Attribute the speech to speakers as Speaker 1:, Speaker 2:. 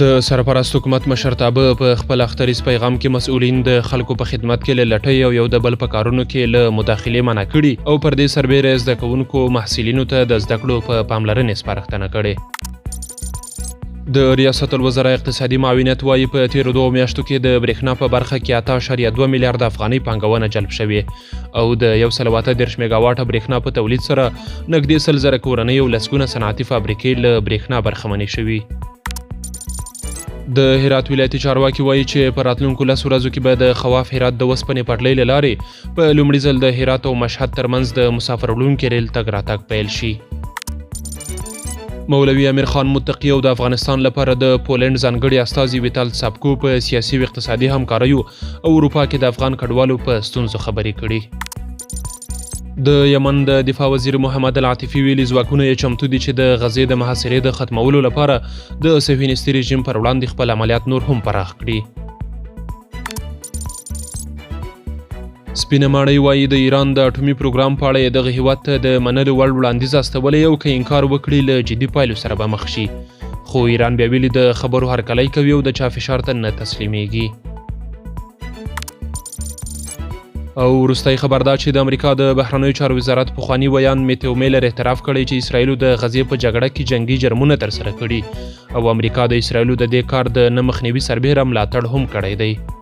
Speaker 1: د سرپرست حکومت مشرتابه په خپل اختریز پیغام کې مسؤلین د خلکو په خدمت کې له لټۍ او یو د بل په کارونو کې له مداخلې منع کړي او پر دې سربیره زده کوونکو محصلینو ته د زده کړو په پاملرنې سپارښتنه کړې. د ریاست الوزرا اقتصادي معاونیت وایي په تیرو 2 میاشتو کې د برېښنا په برخه کې 8.2 میلیارد افغانۍ پانګونه جلب شوې او د 130 میګاواټه برېښنا په تولید سره نږدې 100,000 کورنۍ او لسګونه صنعتي فابریکې له برېښنا برخمنې شوي. د هرات ولایتي چارواکي وایي چې په راتلونکو 10 ورځو کې به د خواف هرات د وسپنې پټلۍ له لارې په لومړي ځل د هرات او مشهد ترمنځ د مسافر وړونکي ریل تګ راتګ پیل شي. مولوي امیر خان متقي او د افغانستان لپاره د پولنډ ځانګړي استازي ویتال سابکو په سیاسي او اقتصادي همکاریو او اروپا کې د افغان کډوالو په ستونزو خبرې کړي. د یمن د دفاع وزیر محمد العاطفي ویلي ځواکونه یې چمتو دي چې د غزې د محاصرې د ختمولو لپاره د صهیونیستي رژیم پر وړاندې خپل عملیات نور هم پراخ کړي. سپینه ماڼۍ وایي د ایران د اټومي پروګرام په اړه یې دغه هیواد ته د منلو وړ وړاندیز استولی او که انکار وکړي له جدي پایلو سره به مخ شي، خو ایران بیا ویلي د خبرو هرکلی کوي او د چا فشار ته نه تسلیمیږي. او وروستی خبر دا چې د امریکا د بهرنیو چارو وزارت پخواني ویان میتیو میلر اعتراف کړی چې اسرائیلو د غزې په جګړه کې جنگي جرمونه ترسره کړي او امریکا د اسرائیلو د دې کار د نه مخنیوي سربیره ملاتړ هم کړی دی.